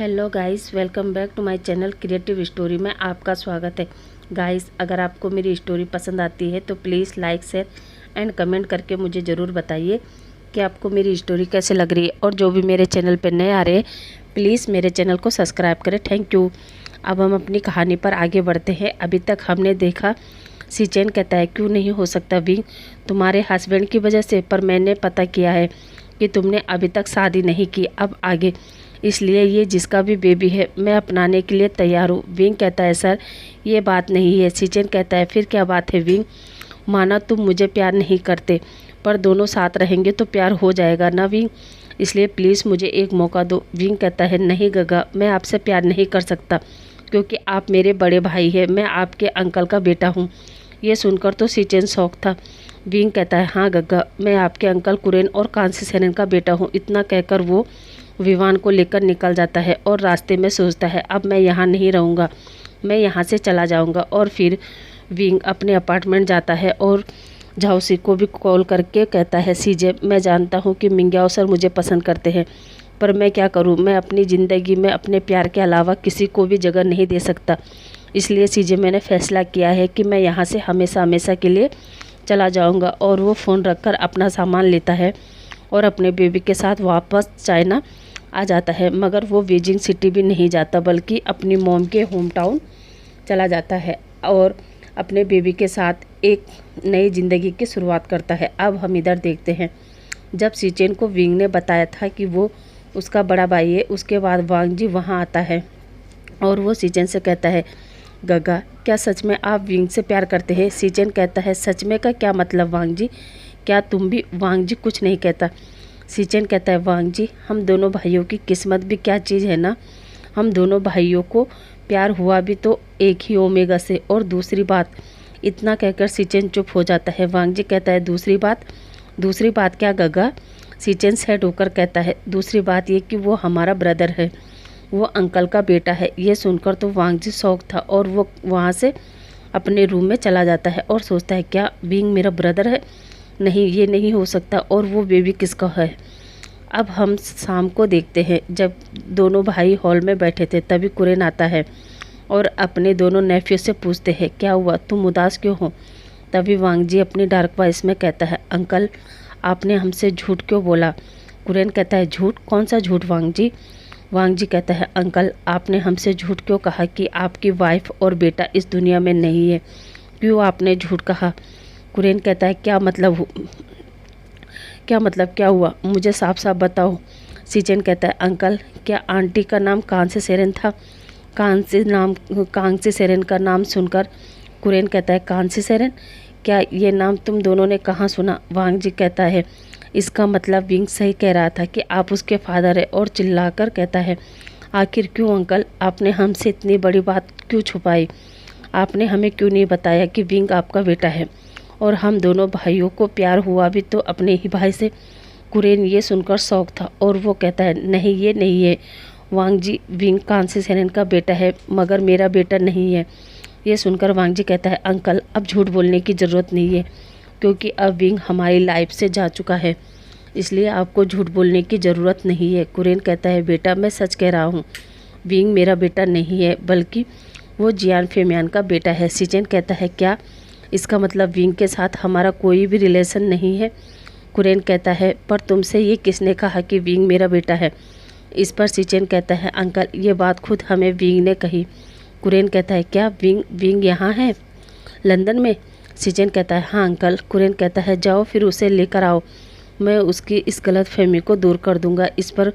Hello guys, welcome back to my channel creative story में आपका स्वागत है। गाइस, अगर आपको मेरी स्टोरी पसंद आती है तो please like share and comment करके मुझे ज़रूर बताइए कि आपको मेरी स्टोरी कैसे लग रही है। और जो भी मेरे चैनल पर नए आ रहे हैं प्लीज़ मेरे चैनल को सब्सक्राइब करें। Thank you. अब हम अपनी कहानी पर आगे बढ़ते हैं। अभी तक हमने देखा सीचेन कहता है क्यों नहीं हो सकता विंग, तुम्हारे हस्बैंड की वजह से, पर मैंने पता किया है कि तुमने अभी तक शादी नहीं की। अब आगे, इसलिए ये जिसका भी बेबी है मैं अपनाने के लिए तैयार हूँ। विंग कहता है सर ये बात नहीं है। सीचेन कहता है फिर क्या बात है विंग, माना तुम मुझे प्यार नहीं करते पर दोनों साथ रहेंगे तो प्यार हो जाएगा ना विंग, इसलिए प्लीज़ मुझे एक मौका दो। विंग कहता है नहीं गगा, मैं आपसे प्यार नहीं कर सकता क्योंकि आप मेरे बड़े भाई हैं, मैं आपके अंकल का बेटा हूँ। ये सुनकर तो सीचेन शौक था। विंग कहता है हाँ गगा, मैं आपके अंकल कुरेन और कांसी सेरेन का बेटा हूँ। इतना कहकर वो विवान को लेकर निकल जाता है और रास्ते में सोचता है अब मैं यहाँ नहीं रहूँगा, मैं यहाँ से चला जाऊँगा। और फिर विंग अपने अपार्टमेंट जाता है और झाउसी को भी कॉल करके कहता है सीजे, मैं जानता हूँ कि मिंग्याओ सर मुझे पसंद करते हैं पर मैं क्या करूँ, मैं अपनी ज़िंदगी में अपने प्यार के अलावा किसी को भी जगह नहीं दे सकता। इसलिए सीजे मैंने फैसला किया है कि मैं यहाँ से हमेशा हमेशा के लिए चला जाऊँगा। और वो फ़ोन रखकर अपना सामान लेता है और अपने बेबी के साथ वापस चाइना आ जाता है। मगर वो बीजिंग सिटी भी नहीं जाता बल्कि अपनी मॉम के होम टाउन चला जाता है और अपने बेबी के साथ एक नई ज़िंदगी की शुरुआत करता है। अब हम इधर देखते हैं, जब सीचेन को विंग ने बताया था कि वो उसका बड़ा भाई है, उसके बाद वांग जी वहाँ आता है और वो सीचेन से कहता है गगा क्या सच में आप विंग से प्यार करते हैं। सीचेन कहता है सच में का क्या मतलब वांग जी, क्या तुम भी। वांग जी कुछ नहीं कहता। सीचेन कहता है वांग जी हम दोनों भाइयों की किस्मत भी क्या चीज़ है ना, हम दोनों भाइयों को प्यार हुआ भी तो एक ही ओमेगा से। और दूसरी बात, इतना कहकर सीचेन चुप हो जाता है। वांग जी कहता है दूसरी बात क्या गगा। सीचेन सेट होकर कहता है दूसरी बात ये कि वो हमारा ब्रदर है, वो अंकल का बेटा है। ये सुनकर तो वांग जी शौक था और वो वहाँ से अपने रूम में चला जाता है और सोचता है क्या विंग मेरा ब्रदर है, नहीं ये नहीं हो सकता। और वो बेबी किसका है। अब हम शाम को देखते हैं, जब दोनों भाई हॉल में बैठे थे तभी कुरेन आता है और अपने दोनों नेफ्यू से पूछते हैं क्या हुआ, तुम उदास क्यों हो। तभी वांग जी अपनी डार्क वॉइस में कहता है अंकल आपने हमसे झूठ क्यों बोला। कुरेन कहता है झूठ, कौन सा झूठ वांग जी। वांग जी कहता है अंकल आपने हमसे झूठ क्यों कहा कि आपकी वाइफ और बेटा इस दुनिया में नहीं है, क्यों आपने झूठ कहा। कुरेन कहता है क्या मतलब क्या हुआ, मुझे साफ साफ बताओ। सीचेन कहता है अंकल क्या आंटी का नाम कांसी सेरेन था। कांसी सेरेन का नाम सुनकर कुरेन कहता है कांसी सेरेन, क्या ये नाम तुम दोनों ने कहाँ सुना। वांग जी कहता है इसका मतलब विंग सही कह रहा था कि आप उसके फादर है। और चिल्लाकर कहता है आखिर क्यों अंकल, आपने हमसे इतनी बड़ी बात क्यों छुपाई, आपने हमें क्यों नहीं बताया कि विंग आपका बेटा है और हम दोनों भाइयों को प्यार हुआ भी तो अपने ही भाई से। कुरेन ये सुनकर शौक था और वो कहता है नहीं ये नहीं है वांग जी, विंग कांसी सेरेन का बेटा है मगर मेरा बेटा नहीं है। ये सुनकर वांग जी कहता है अंकल अब झूठ बोलने की ज़रूरत नहीं है क्योंकि अब विंग हमारी लाइफ से जा चुका है, इसलिए आपको झूठ बोलने की ज़रूरत नहीं है। कुरेन कहता है बेटा मैं सच कह रहा हूँ, विंग मेरा बेटा नहीं है बल्कि वो जियान फेमियान का बेटा है। सीचेन कहता है क्या, इसका मतलब विंग के साथ हमारा कोई भी रिलेशन नहीं है। कुरेन कहता है पर तुमसे ये किसने कहा कि विंग मेरा बेटा है। इस पर सीचेन कहता है अंकल ये बात खुद हमें विंग ने कही। कुरेन कहता है क्या विंग यहाँ है लंदन में। सीचेन कहता है हाँ अंकल। कुरेन कहता है जाओ फिर उसे लेकर आओ, मैं उसकी इस गलत फहमी को दूर कर दूंगा। इस पर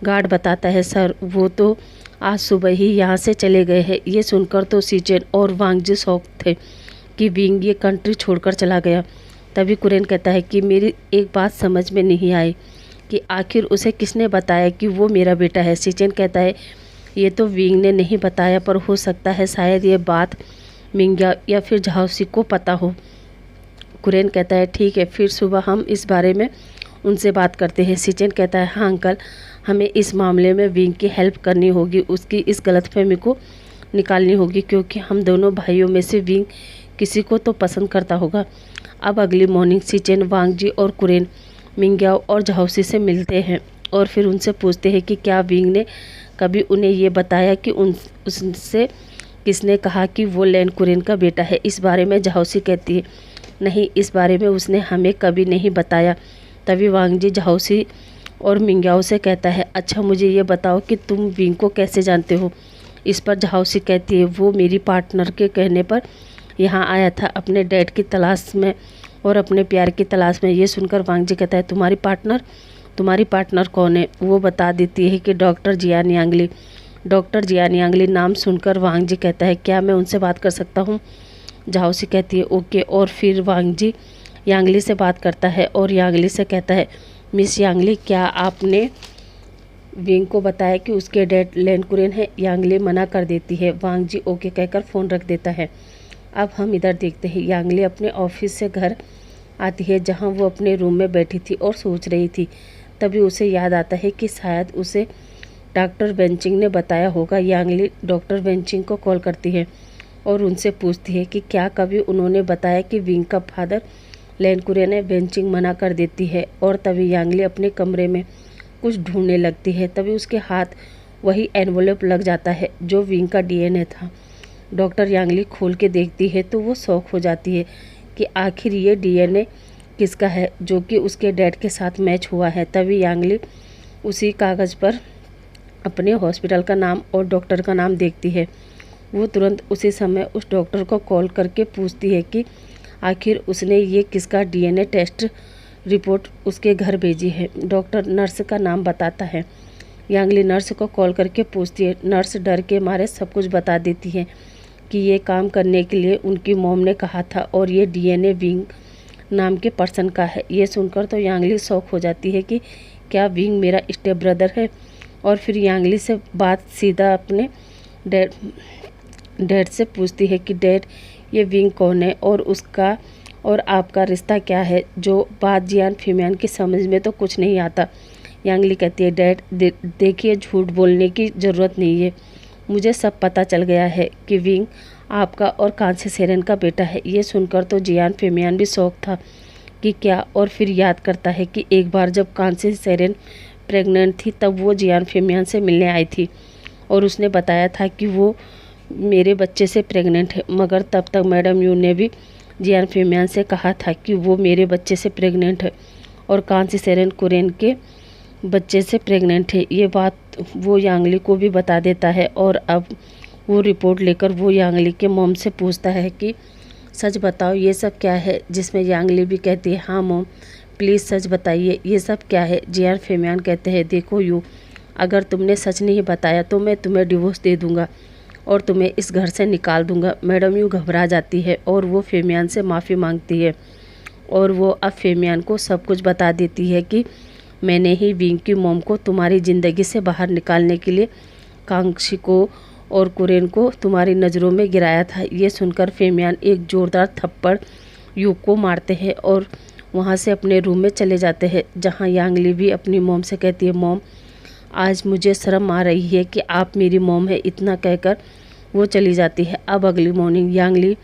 गार्ड बताता है सर वो तो आज सुबह ही यहाँ से चले गए हैं। ये सुनकर तो सीचेन और वांग जी शौक थे कि विंग ये कंट्री छोड़कर चला गया। तभी कुरेन कहता है कि मेरी एक बात समझ में नहीं आई कि आखिर उसे किसने बताया कि वो मेरा बेटा है। सीचेन कहता है ये तो विंग ने नहीं बताया पर हो सकता है शायद ये बात मिंग्या या फिर झाउसी को पता हो। कुरेन कहता है ठीक है फिर सुबह हम इस बारे में उनसे बात करते हैं। सीचेन कहता है हाँ अंकल हमें इस मामले में विंग की हेल्प करनी होगी, उसकी इस गलतफहमी को निकालनी होगी क्योंकि हम दोनों भाइयों में से विंग किसी को तो पसंद करता होगा। अब अगली मॉर्निंग सीचेन वांग जी और कुरेन मिंग्याओ और झाउसी से मिलते हैं और फिर उनसे पूछते हैं कि क्या विंग ने कभी उन्हें ये बताया कि उससे किसने कहा कि वो लैन कुरेन का बेटा है। इस बारे में झाओसी कहती है, नहीं, इस बारे में उसने हमें कभी नहीं बताया। तभी वांग जी झाओसी और मिंग्याओ से कहता है, अच्छा मुझे ये बताओ कि तुम विंग को कैसे जानते हो। इस पर झाओसी कहती है, वो मेरी पार्टनर के कहने पर यहाँ आया था अपने डैड की तलाश में और अपने प्यार की तलाश में। ये सुनकर वांग जी कहता है, तुम्हारी पार्टनर कौन है। वो बता देती है कि डॉक्टर जियान यांगली। डॉक्टर जियान यांगली नाम सुनकर वांग जी कहता है, क्या मैं उनसे बात कर सकता हूँ। झाओसी कहती है, ओके। और फिर वांग जी यांगली से बात करता है और यांगली से कहता है, मिस यांगली, क्या आपने विंग को बताया कि उसके डैड लैन कुरेन है। यांगली मना कर देती है। वांग जी ओके कहकर फ़ोन रख देता है। अब हम इधर देखते हैं, यांगली अपने ऑफिस से घर आती है जहां वो अपने रूम में बैठी थी और सोच रही थी। तभी उसे याद आता है कि शायद उसे डॉक्टर वेंचिंग ने बताया होगा। यांगली डॉक्टर वेंचिंग को कॉल करती है और उनसे पूछती है कि क्या कभी उन्होंने बताया कि विंग का फादर लैन कुरेन है। वेंचिंग मना कर देती है और तभी यांगली अपने कमरे में कुछ ढूंढने लगती है। तभी उसके हाथ वही एनवलप लग जाता है जो विंग का डीएनए था। डॉक्टर यांगली खोल के देखती है तो वो शॉक हो जाती है कि आखिर ये डीएनए किसका है जो कि उसके डैड के साथ मैच हुआ है। तभी यांगली उसी कागज़ पर अपने हॉस्पिटल का नाम और डॉक्टर का नाम देखती है। वो तुरंत उसी समय उस डॉक्टर को कॉल करके पूछती है कि आखिर उसने ये किसका डीएनए टेस्ट रिपोर्ट उसके घर भेजी है। डॉक्टर नर्स का नाम बताता है। यांगली नर्स को कॉल करके पूछती है। नर्स डर के मारे सब कुछ बता देती है कि ये काम करने के लिए उनकी मॉम ने कहा था और ये डीएनए विंग नाम के पर्सन का है। ये सुनकर तो यांगली शॉक हो जाती है कि क्या विंग मेरा स्टेप ब्रदर है। और फिर यांगली से बात सीधा अपने डैड से पूछती है कि डैड, ये विंग कौन है और उसका और आपका रिश्ता क्या है। जो बात जियान फेमियान की समझ में तो कुछ नहीं आता। यांगली कहती है, डैड देखिए, झूठ बोलने की ज़रूरत नहीं है, मुझे सब पता चल गया है कि विंग आपका और कांसी सेरेन का बेटा है। ये सुनकर तो जियान फेमियान भी शौक था कि क्या। और फिर याद करता है कि एक बार जब कांसी सेरेन प्रेग्नेंट थी तब वो जियान फेमियान से मिलने आई थी और उसने बताया था कि वो मेरे बच्चे से प्रेग्नेंट है। मगर तब तक मैडम यू ने भी जियान फेमियान से कहा था कि वो मेरे बच्चे से प्रेग्नेंट है और कांसी सेरेन कुरेन के बच्चे से प्रेग्नेंट है। ये बात वो यांगली को भी बता देता है और अब वो रिपोर्ट लेकर वो यांगली के मॉम से पूछता है कि सच बताओ ये सब क्या है। जिसमें यांगली भी कहती है, हाँ मॉम, प्लीज़ सच बताइए ये सब क्या है। जियान फेमियान कहते हैं, देखो यू, अगर तुमने सच नहीं बताया तो मैं तुम्हें डिवोर्स दे दूँगा और तुम्हें इस घर से निकाल दूँगा। मैडम यू घबरा जाती है और वो फेमियान से माफ़ी मांगती है और वो अब फेमियान को सब कुछ बता देती है कि मैंने ही विंग की मॉम को तुम्हारी ज़िंदगी से बाहर निकालने के लिए कांक्षी को और कुरेन को तुम्हारी नज़रों में गिराया था। ये सुनकर फेमियान एक ज़ोरदार थप्पड़ यू को मारते हैं और वहाँ से अपने रूम में चले जाते हैं, जहाँ यांगली भी अपनी मॉम से कहती है, मॉम आज मुझे शर्म आ रही है कि आप मेरी मॉम है। इतना कहकर वो चली जाती है। अब अगली मॉर्निंग यांगली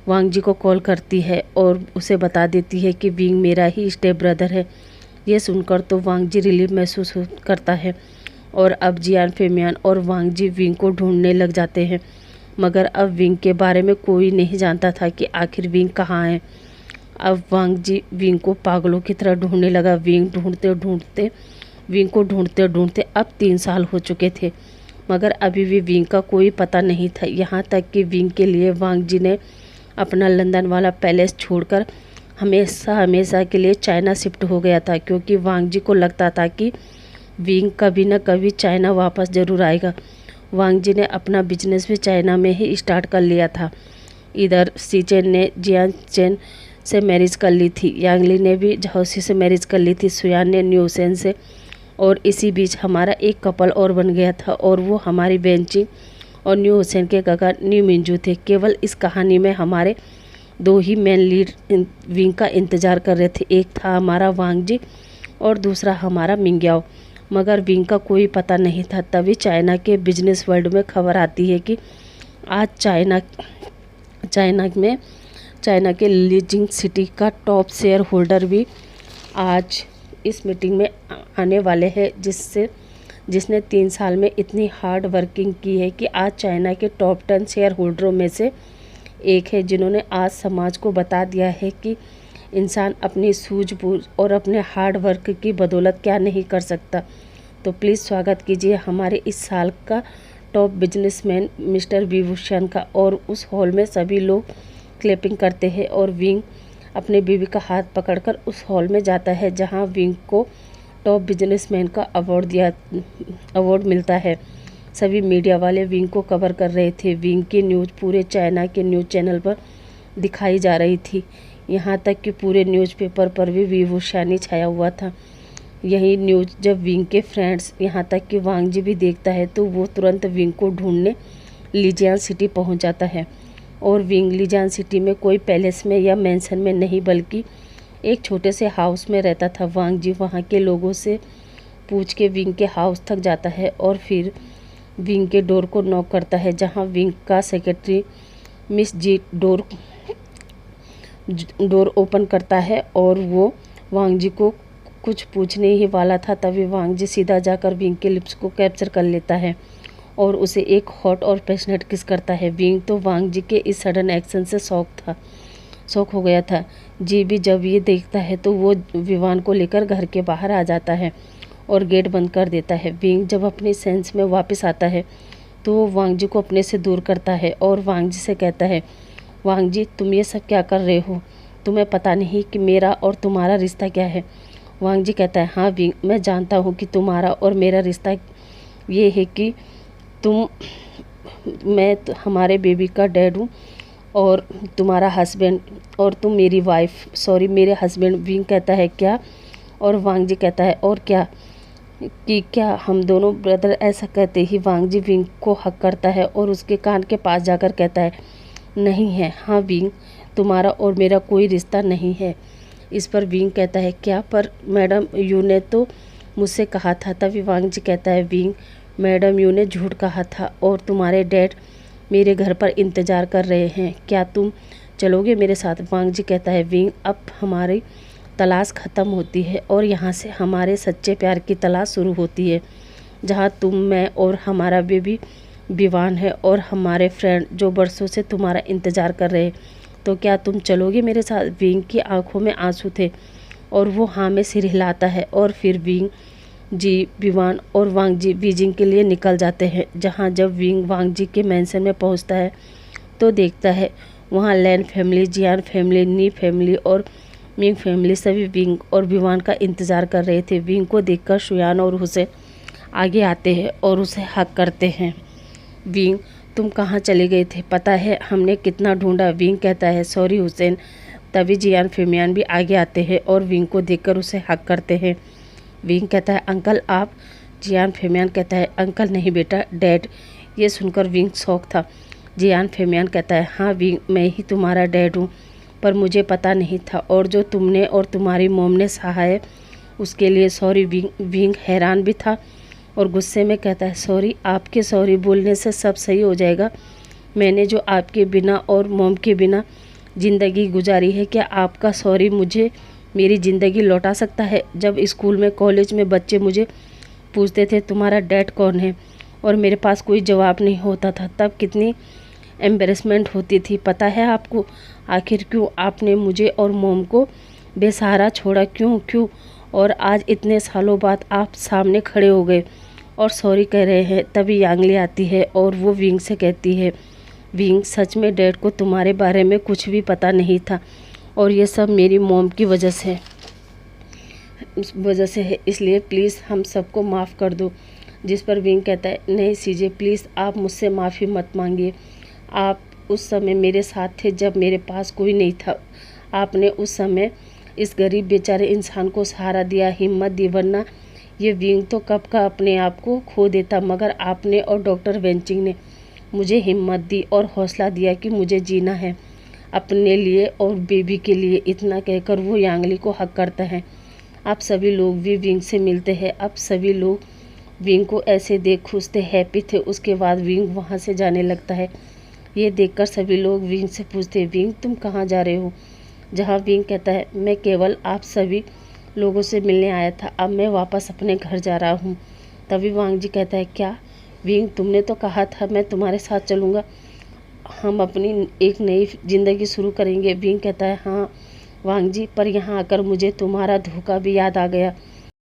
वांग जी को कॉल करती है और उसे बता देती है कि विंग मेरा ही स्टेप ब्रदर है। ये सुनकर तो वांग जी रिलीफ महसूस करता है और अब जियान फेमियान और वांग जी विंग को ढूंढने लग जाते हैं। मगर अब विंग के बारे में कोई नहीं जानता था कि आखिर विंग कहाँ है। अब वांग जी विंग को पागलों की तरह ढूंढने लगा। विंग ढूंढते ढूंढते अब 3 साल हो चुके थे मगर अभी भी विंग का कोई पता नहीं था। यहाँ तक कि विंग के लिए वांग जी ने अपना लंदन वाला पैलेस छोड़कर हमेशा के लिए चाइना शिफ्ट हो गया था, क्योंकि वांग जी को लगता था कि विंग कभी न कभी चाइना वापस ज़रूर आएगा। वांग जी ने अपना बिजनेस भी चाइना में ही स्टार्ट कर लिया था। इधर सीचेन ने जियान चेन से मैरिज कर ली थी, यांगली ने भी झाओसी से मैरिज कर ली थी, सुयान ने न्यूसेन से। और इसी बीच हमारा एक कपल और बन गया था और वो हमारी वेंचिंग और न्यू हुसैन के काका न्यू मिंजू थे। केवल इस कहानी में हमारे 2 ही मेन लीड विंग का इंतज़ार कर रहे थे, एक था हमारा वांग जी और दूसरा हमारा मिंग्याओ। मगर विंग का कोई पता नहीं था। तभी चाइना के बिजनेस वर्ल्ड में खबर आती है कि आज चाइना के लीजिंग सिटी का टॉप शेयर होल्डर भी आज इस मीटिंग में आने वाले हैं, जिसने 3 साल में इतनी हार्ड वर्किंग की है कि आज चाइना के टॉप 10 शेयर होल्डरों में से एक है, जिन्होंने आज समाज को बता दिया है कि इंसान अपनी सूझबूझ और अपने हार्ड वर्क की बदौलत क्या नहीं कर सकता। तो प्लीज़ स्वागत कीजिए हमारे इस साल का टॉप बिजनेसमैन मिस्टर विभूषण का। और उस हॉल में सभी लोग क्लैपिंग करते हैं और विंग अपने बीवी का हाथ पकड़कर उस हॉल में जाता है जहां विंग को टॉप बिजनेसमैन का अवार्ड मिलता है। सभी मीडिया वाले विंग को कवर कर रहे थे। विंग की न्यूज़ पूरे चाइना के न्यूज़ चैनल पर दिखाई जा रही थी, यहाँ तक कि पूरे न्यूज़पेपर पर भी विभूषण छाया हुआ था। यही न्यूज़ जब विंग के फ्रेंड्स यहाँ तक कि वांग जी भी देखता है तो वो तुरंत विंग को ढूंढने लीजियान सिटी पहुँच जाता है। और विंग लीजियान सिटी में कोई पैलेस में या मैंसन में नहीं बल्कि एक छोटे से हाउस में रहता था। वांग जी वहाँ के लोगों से पूछ के विंग के हाउस तक जाता है और फिर विंग के डोर को नॉक करता है, जहाँ विंग का सेक्रेटरी मिस जी डोर ओपन करता है और वो वांग जी को कुछ पूछने ही वाला था, तभी वांग जी सीधा जाकर विंग के लिप्स को कैप्चर कर लेता है और उसे एक हॉट और पैशनेट किस करता है। विंग तो वांग जी के इस सडन एक्शन से शॉक हो गया था। जी भी जब ये देखता है तो वो विवान को लेकर घर के बाहर आ जाता है और गेट बंद कर देता है। विंग जब अपने सेंस में वापस आता है तो वो वांग जी को अपने से दूर करता है और वांग जी से कहता है, वांग जी तुम ये सब क्या कर रहे हो? तुम्हें पता नहीं कि मेरा और तुम्हारा रिश्ता क्या है? वांग जी कहता है, हाँ विंग, मैं जानता हूँ कि तुम्हारा और मेरा रिश्ता ये है कि मैं हमारे बेबी का डैड हूँ और तुम्हारा हस्बैंड, और तुम मेरी वाइफ, सॉरी मेरे हस्बैंड। विंग कहता है क्या? और वांग जी कहता है और क्या, कि क्या हम दोनों ब्रदर? ऐसा कहते ही वांग जी विंग को हक करता है और उसके कान के पास जाकर कहता है, नहीं है। हाँ विंग, तुम्हारा और मेरा कोई रिश्ता नहीं है। इस पर विंग कहता है, क्या? पर मैडम यू ने तो मुझसे कहा था। तभी वांग जी कहता है, विंग मैडम यू ने झूठ कहा था और तुम्हारे डैड मेरे घर पर इंतज़ार कर रहे हैं, क्या तुम चलोगे मेरे साथ? वांग जी कहता है, विंग अब हमारी तलाश ख़त्म होती है और यहाँ से हमारे सच्चे प्यार की तलाश शुरू होती है, जहाँ तुम, मैं और हमारा बेबी विवान है और हमारे फ्रेंड जो बरसों से तुम्हारा इंतज़ार कर रहे हैं। तो क्या तुम चलोगे मेरे साथ? विंग की आंखों में आंसू थे और वो हाँ में सिर हिलाता है और फिर विंग जी, विवान और वांग जी बीजिंग के लिए निकल जाते हैं। जहाँ जब विंग वांग जी के मैंसन में पहुँचता है तो देखता है वहाँ लैन फैमिली, जियान फैमिली, नी फैमिली और मिंग फैमिली सभी विंग और विवान का इंतज़ार कर रहे थे। विंग को देखकर शुयान और हुसैन आगे आते हैं और उसे हक करते हैं। विंग, तुम कहाँ चले गए थे? पता है हमने कितना ढूंढा। विंग कहता है, सॉरी हुसैन। तभी जियान फेमियान भी आगे आते हैं और विंग को देखकर उसे हक करते हैं। विंग कहता है, अंकल आप? जियान फेमियान कहता है, अंकल नहीं बेटा, डैड। ये सुनकर विंग शौक था। जियान फेमियान कहता है, हाँ विंग, मैं ही तुम्हारा डैड हूँ, पर मुझे पता नहीं था और जो तुमने और तुम्हारी मोम ने सहा है उसके लिए सॉरी। विंग हैरान भी था और गुस्से में कहता है, सॉरी? आपके सॉरी बोलने से सब सही हो जाएगा? मैंने जो आपके बिना और मोम के बिना ज़िंदगी गुजारी है, क्या आपका सॉरी मुझे मेरी ज़िंदगी लौटा सकता है? जब स्कूल में, कॉलेज में बच्चे मुझे पूछते थे तुम्हारा डैड कौन है और मेरे पास कोई जवाब नहीं होता था, तब कितनी एम्बेरसमेंट होती थी, पता है आपको? आखिर क्यों आपने मुझे और मोम को बेसहारा छोड़ा? क्यों? और आज इतने सालों बाद आप सामने खड़े हो गए और सॉरी कह रहे हैं। तभी यांगली आती है और वो विंग से कहती है, विंग सच में डैड को तुम्हारे बारे में कुछ भी पता नहीं था और ये सब मेरी मोम की वजह से है, इसलिए प्लीज़ हम सबको माफ़ कर दो। जिस पर विंग कहता है, नहीं सीजे प्लीज़ आप मुझसे माफ़ी मत मांगिए। आप उस समय मेरे साथ थे जब मेरे पास कोई नहीं था। आपने उस समय इस गरीब बेचारे इंसान को सहारा दिया, हिम्मत दी, वरना ये विंग तो कब का अपने आप को खो देता। मगर आपने और डॉक्टर वेंचिंग ने मुझे हिम्मत दी और हौसला दिया कि मुझे जीना है अपने लिए और बेबी के लिए। इतना कहकर वो यांगली को हक करता है। आप सभी लोग भी विंग से मिलते हैं। अब सभी लोग विंग को ऐसे देख खुश थे, हैप्पी थे। उसके बाद विंग वहाँ से जाने लगता है। ये देखकर सभी लोग विंग से पूछते, विंग तुम कहाँ जा रहे हो? जहाँ विंग कहता है, मैं केवल आप सभी लोगों से मिलने आया था, अब मैं वापस अपने घर जा रहा हूँ। तभी वांग जी कहता है, क्या विंग, तुमने तो कहा था मैं तुम्हारे साथ चलूँगा, हम अपनी एक नई ज़िंदगी शुरू करेंगे। विंग कहता है, हाँ वांग जी, पर यहाँ आकर मुझे तुम्हारा धोखा भी याद आ गया।